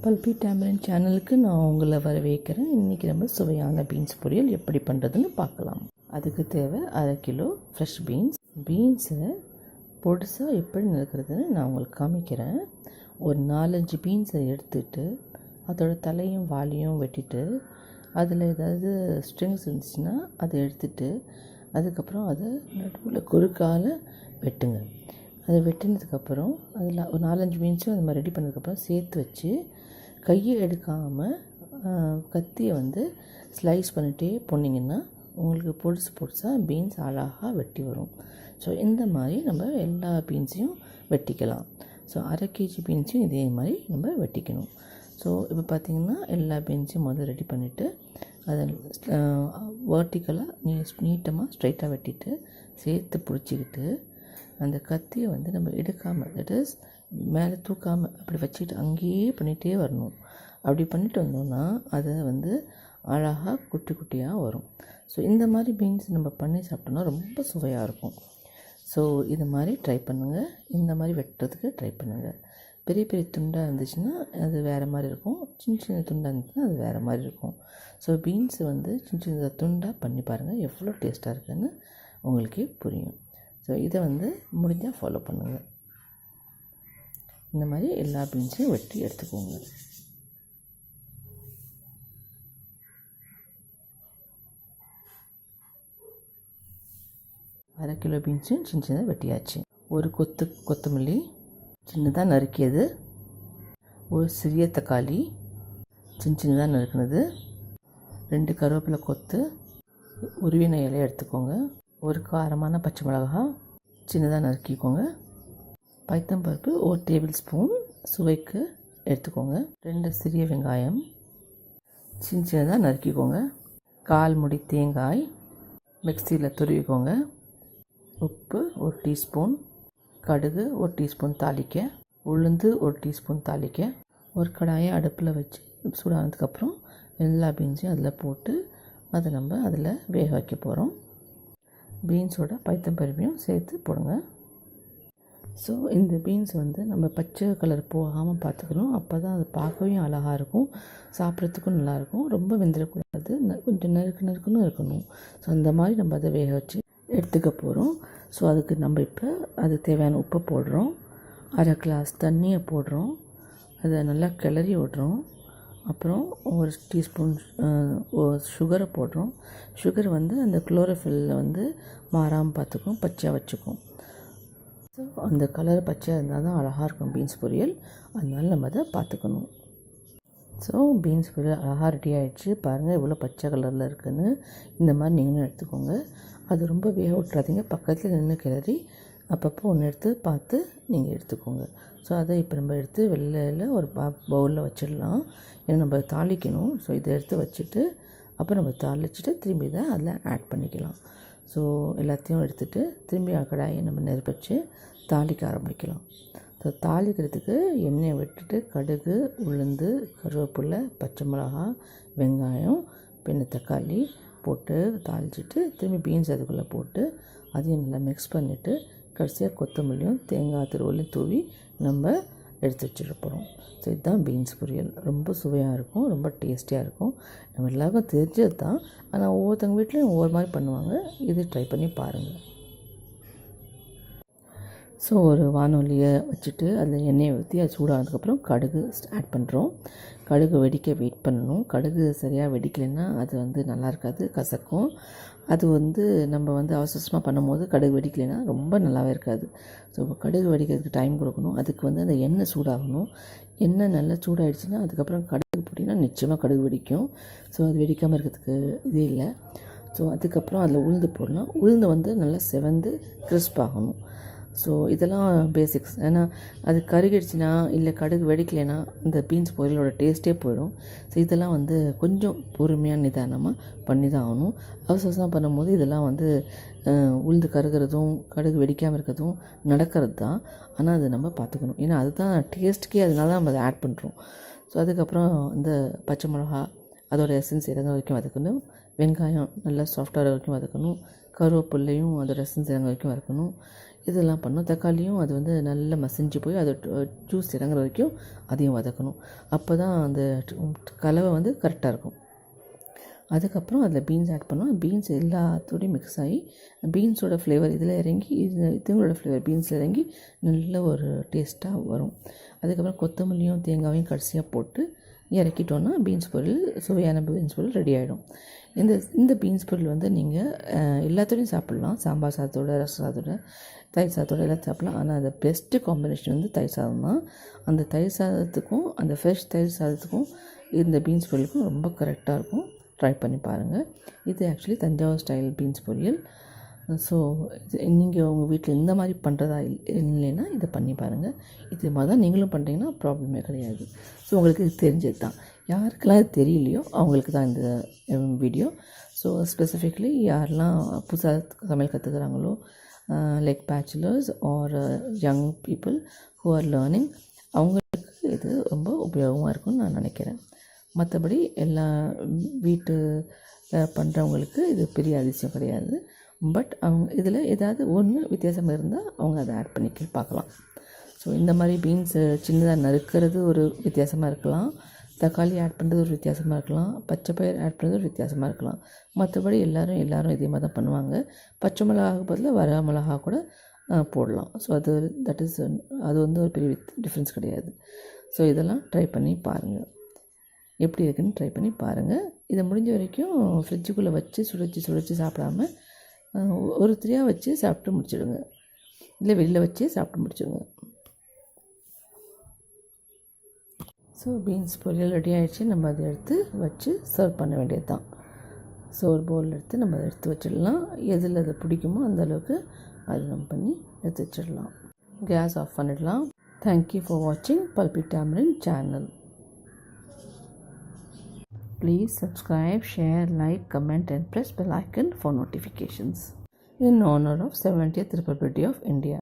பல்பி tamarind சேனலுக்கு நான் உங்களை வரவேற்கிறேன். இன்றைக்கி நம்ம சுவையான பீன்ஸ் பொரியல் எப்படி பண்ணுறதுன்னு பார்க்கலாம். அதுக்கு தேவை 1/2 கிலோ ஃப்ரெஷ் பீன்ஸை பொடிசாக எப்படி நறுக்கிறதுன்னு நான் உங்களுக்கு காமிக்கிறேன். ஒரு 4-5 பீன்ஸை எடுத்துட்டு அதோட தலையும் வாலையும் வெட்டிட்டு அதில் ஏதாவது ஸ்ட்ரிங்ஸ் இருந்துச்சுன்னா அதை எடுத்துட்டு அதுக்கப்புறம் அதை நடுவில் குறுக்கால வெட்டுங்க. அதை வெட்டினதுக்கப்புறம் அதில் ஒரு 4-5 பீன்ஸும் அது மாதிரி ரெடி பண்ணதுக்கப்புறம் சேர்த்து வச்சு கையை எடுக்காமல் கத்தியை ஸ்லைஸ் பண்ணிகிட்டே போனீங்கன்னா உங்களுக்கு பொடிசாக பீன்ஸ் அழகாக வெட்டி வரும். ஸோ இந்த மாதிரி நம்ம எல்லா பீன்ஸையும் வெட்டிக்கலாம். ஸோ 1/2 கேஜி பீன்ஸையும் இதே மாதிரி நம்ம வெட்டிக்கணும். ஸோ இப்போ பார்த்திங்கன்னா எல்லா பீன்ஸையும் ரெடி பண்ணிவிட்டு அதை வேர்ட்டிக்கலாக நீட்டமாக ஸ்ட்ரைட்டாக வெட்டிட்டு சேர்த்து பிடிச்சிக்கிட்டு அந்த கத்தியை நம்ம எடுக்காமல், தட் இஸ் மேலே தூக்காமல் அப்படி வச்சுட்டு அங்கேயே பண்ணிகிட்டே வரணும். அப்படி பண்ணிட்டு வந்தோம்னா அதை அழகாக குட்டி குட்டியாக வரும். ஸோ இந்த மாதிரி பீன்ஸ் நம்ம பண்ணி சாப்பிட்டோம்னா ரொம்ப சுவையாக இருக்கும். ஸோ இது மாதிரி ட்ரை பண்ணுங்கள். இந்த மாதிரி வெட்டுறதுக்கு ட்ரை பண்ணுங்கள். பெரிய பெரிய துண்டாக இருந்துச்சுன்னா அது வேறு மாதிரி இருக்கும், சின்ன துண்டாக இருந்துச்சுன்னா அது வேறு மாதிரி இருக்கும். ஸோ பீன்ஸ் சின்ன துண்டாக பண்ணி பாருங்கள், எவ்வளோ டேஸ்ட்டாக இருக்குதுன்னு உங்களுக்கே புரியும். ஸோ இதை முடிஞ்சால் ஃபாலோ பண்ணுங்கள். இந்த மாதிரி எல்லா பீன்ஸையும் வெட்டி எடுத்துக்கோங்க. அரை கிலோ பீன்ஸும் சின்னதாக வெட்டியாச்சு. ஒரு கொத்தமல்லி சின்னதாக நறுக்கியது, ஒரு சிறிய தக்காளி சின்னதாக நறுக்கினது, 2 கருவேப்பிலை கொத்து உருவின இலையை எடுத்துக்கோங்க, ஒரு காரமான பச்சை மிளகாய் சின்னதாக நறுக்கிக்கோங்க, பைத்தம்பருப்பு 1 டேபிள் ஸ்பூன் சுவைக்கு எடுத்துக்கோங்க, 2 சிறிய வெங்காயம் சின்னதாக நறுக்கிக்கோங்க, 1/4 முடி தேங்காய் மிக்சியில் துருவிக்கோங்க, உப்பு 1 டீஸ்பூன், கடுகு 1 டீஸ்பூன் தாளிக்க, உளுந்து 1 டீஸ்பூன் தாளிக்க, ஒரு கடாயை அடுப்பில் வச்சு சூடானதுக்கப்புறம் எல்லா பீன்ஸையும் அதில் போட்டு அதை நம்ம அதில் வேக வைக்க போகிறோம். பீன்ஸோட பைத்தம்பருப்பையும் சேர்த்து போடுங்க. ஸோ இந்த பீன்ஸ் நம்ம பச்சை கலர் போகாமல் பார்த்துக்கணும். அப்போ தான் அது பார்க்கவே அழகாக இருக்கும், சாப்பிட்றதுக்கும் நல்லாயிருக்கும். ரொம்ப வெந்துடக்கூடாது, கொஞ்சம் நறுக்குன்னு இருக்கணும். ஸோ அந்த மாதிரி நம்ம அதை வேக வச்சு எடுத்துக்க போகிறோம். ஸோ அதுக்கு நம்ம இப்போ அது தேவையான உப்பை போடுறோம், 1/2 கிளாஸ் தண்ணியை போடுறோம், அதை நல்லா கிளறி விடுறோம். அப்புறம் 1 டீஸ்பூன் சுகரை போடுறோம். சுகர் அந்த குளோரோஃபில்லில் மாறாமல் பார்த்துக்கும், பச்சையாக வச்சுக்கும். ஸோ அந்த கலர் பச்சையாக இருந்தால் தான் அழகாக இருக்கும் பீன்ஸ் பொரியல், அதனால நம்ம அதை பார்த்துக்கணும். ஸோ பீன்ஸ் பொரியல் அழகாக ரெடி ஆகிடுச்சு. பாருங்கள் எவ்வளோ பச்சை கலரில் இருக்குதுன்னு. இந்த மாதிரி நீங்களும் எடுத்துக்கோங்க. அது ரொம்ப வேக விட்றாதீங்க, பக்கத்தில் நின்று கிளறி அப்பப்போ ஒன்று எடுத்து பார்த்து நீங்கள் எடுத்துக்கோங்க. ஸோ அதை இப்போ நம்ம எடுத்து வெள்ளையில் ஒரு பவுலில் வச்சிடலாம். ஏன்னா நம்ம தாளிக்கணும். ஸோ இதை எடுத்து வச்சுட்டு அப்புறம் நம்ம தாளிச்சிட்டு திரும்பி இதை அதில் ஆட் பண்ணிக்கலாம். ஸோ எல்லாத்தையும் எடுத்துகிட்டு திரும்பி கடாயை நம்ம நெருப்பிச்சு தாளிக்க ஆரம்பிக்கலாம். ஸோ தாளிக்கிறதுக்கு எண்ணெயை விட்டுட்டு கடுகு, உளுந்து, கருவேப்பிலை, பச்சை மிளகாய், வெங்காயம், பின்ன தக்காளி போட்டு தாளிச்சிட்டு திரும்பி பீன்ஸ் அதுக்குள்ளே போட்டு அதையும் நல்லா மிக்ஸ் பண்ணிவிட்டு கடைசியாக கொத்தமல்லியும் தேங்காய் துருவலையும் தூவி நம்ம எடுத்து வச்சுட்டு போகிறோம். ஸோ இதுதான் பீன்ஸ் பொரியல். ரொம்ப சுவையாக இருக்கும், ரொம்ப டேஸ்டியாக இருக்கும். நம்ம எல்லாருக்கும் தெரிஞ்சது தான், ஆனால் ஒவ்வொருத்தவங்க வீட்லேயும் ஒவ்வொரு மாதிரி பண்ணுவாங்க. இது ட்ரை பண்ணி பாருங்கள். ஸோ ஒரு வானொலியை வச்சுட்டு அதில் எண்ணெயை ஊற்றி அது சூடானதுக்கப்புறம் கடுகு ஆட் பண்ணுறோம். கடுகு வெடிக்க வெயிட் பண்ணணும். கடுகு சரியாக வெடிக்கலைன்னா அது நல்லா இருக்காது, கசக்கும். அது நம்ம அவசரமாக பண்ணும்போது கடுகு வெடிக்கலைன்னா ரொம்ப நல்லாவே இருக்காது. ஸோ கடுகு வெடிக்கிறதுக்கு டைம் கொடுக்கணும். அதுக்கு அந்த எண்ணெய் சூடாகணும். எண்ணெய் நல்லா சூடாகிடுச்சுன்னா அதுக்கப்புறம் கடுகு போட்டிங்கன்னா நிச்சயமாக கடுகு வெடிக்கும். ஸோ அது வெடிக்காமல் இருக்கிறதுக்கு இதே இல்லை. ஸோ அதுக்கப்புறம் அதில் உளுந்து போடணும். உளுந்து நல்லா செவந்து கிறிஸ்ப் ஆகணும். ஸோ இதெல்லாம் பேசிக்ஸ். ஏன்னா அது கருகிடுச்சுன்னா இல்லை கடுகு வெடிக்கலைன்னா இந்த பீன்ஸ் பொரியலோட டேஸ்ட்டே போயிடும். ஸோ இதெல்லாம் கொஞ்சம் பொறுமையாக நிதானமாக பண்ணி தான் ஆகணும். அவசரமாக பண்ணும்போது இதெல்லாம் உளுந்து கருகிறதும் கடுகு வெடிக்காமல் இருக்கிறதும் நடக்கிறது தான். ஆனால் அது நம்ம பார்த்துக்கணும். ஏன்னா அதுதான் டேஸ்ட்டுக்கே, அதனால தான் நம்ம அதை ஆட் பண்ணுறோம். ஸோ அதுக்கப்புறம் இந்த பச்சை மிளகா அதோட எசன்ஸ் இறங்க வரைக்கும் வதக்கணும். வெங்காயம் நல்லா சாஃப்டாக வரைக்கும் வதக்கணும். கருவேப்பில்லையும் அதோட எசன்ஸ் இறங்க வரைக்கும் வதக்கணும். இதெல்லாம் பண்ணோம். தக்காளியும் அது வந்து நல்லா மசிஞ்சு போய் அது ஜூஸ் இறங்குற வரைக்கும் அதையும் வதக்கணும். அப்போ தான் அந்த கலவை வந்து கரெக்டாக இருக்கும். அதுக்கப்புறம் அதில் பீன்ஸ் ஆட் பண்ணோம். பீன்ஸ் எல்லாத்தோடையும் மிக்ஸ் ஆகி பீன்ஸோட ஃப்ளேவர் இதில் இறங்கி இதுங்களோட ஃப்ளேவர் பீன்ஸில் இறங்கி நல்ல ஒரு டேஸ்ட்டாக வரும். அதுக்கப்புறம் கொத்தமல்லியும் தேங்காயும் கடைசியாக போட்டு இறக்கிட்டோன்னா பீன்ஸ் பொரியல், சுவையான பீன்ஸ் பொரியல் ரெடி ஆகிடும். இந்த பீன்ஸ் பொரியல் வந்து நீங்கள் எல்லாத்தோடையும் சாப்பிட்லாம். சாம்பார் சாதத்தோட, ரச சாதத்தோட, தயிர் சாதத்தோட எல்லாம் சாப்பிட்லாம். ஆனால் அந்த பெஸ்ட்டு காம்பினேஷன் வந்து தயிர் சாதம் தான். அந்த தயிர் சாதத்துக்கும் அந்த ஃப்ரெஷ் தயிர் சாதத்துக்கும் இந்த பீன்ஸ் பொரியலுக்கும் ரொம்ப கரெக்டாக இருக்கும். ட்ரை பண்ணி பாருங்கள். இது ஆக்சுவலி தஞ்சாவூர் ஸ்டைல் பீன்ஸ் பொரியல். ஸோ இது நீங்கள் உங்கள் வீட்டில் இந்த மாதிரி பண்ணுறதா இல்லைன்னா இதை பண்ணி பாருங்கள். இது மாதிரி தான் நீங்களும் பண்ணுறீங்கன்னா ப்ராப்ளமே கிடையாது. ஸோ உங்களுக்கு இது தெரிஞ்சது தான். யாருக்கெல்லாம் இது தெரியலையோ அவங்களுக்கு தான் இந்த வீடியோ. ஸோ ஸ்பெசிஃபிக்லி யாரெல்லாம் புதுசாக சமையல் கற்றுக்குறாங்களோ, like bachelors or young people who are learning, அவங்களுக்கு இது ரொம்ப உபயோகமாக இருக்கும்னு நான் நினைக்கிறேன். மற்றபடி எல்லா வீட்டு பண்ணுறவங்களுக்கு இது பெரிய அதிசயம் கிடையாது. பட் அவங்க இதில் ஏதாவது ஒன்று வித்தியாசமாக இருந்தால் அவங்க அதை ஆட் பண்ணி பார்க்கலாம். ஸோ இந்த மாதிரி பீன்ஸு சின்னதாக நறுக்கிறது ஒரு வித்தியாசமாக இருக்கலாம், தக்காளி ஆட் பண்ணுறது ஒரு வித்தியாசமாக இருக்கலாம், பச்சை பயிர் ஆட் பண்ணுறது ஒரு வித்தியாசமாக இருக்கலாம். மற்றபடி எல்லோரும் இதே மாதிரி தான் பண்ணுவாங்க. பச்சை மிளகாவுக்கு பதிலாக வர மிளகா கூட போடலாம். ஸோ அது வந்து ஒரு பெரிய டிஃப்ரென்ஸ் கிடையாது. ஸோ இதெல்லாம் ட்ரை பண்ணி பாருங்கள். எப்படி இருக்குன்னு ட்ரை பண்ணி பாருங்கள். இதை முடிஞ்ச வரைக்கும் ஃப்ரிட்ஜுக்குள்ளே வச்சு சுழச்சி சாப்பிடாம ஒரு 3 வச்சு சாப்பிட்டு முடிச்சிடுங்க. இல்லை வெளியில் வச்சு சாப்பிட்டு முடிச்சிடுங்க. ஸோ பீன்ஸ் பொரியல் ரெடி ஆகிடுச்சு. நம்ம அதை எடுத்து வச்சு சர்வ் பண்ண வேண்டியது தான். ஸோ ஒரு பவுல் எடுத்து நம்ம அதை எடுத்து வச்சிடலாம். எதில் அதை பிடிக்குமோ அந்தளவுக்கு அது நம்ம பண்ணி எடுத்து வச்சிடலாம். கேஸ் ஆஃப் பண்ணிடலாம். தேங்க்யூ ஃபார் வாட்சிங் Pulpy Tamarind Channel. Please subscribe, share, like, comment and press bell icon for notifications. In honor of 70th Republic Day of India.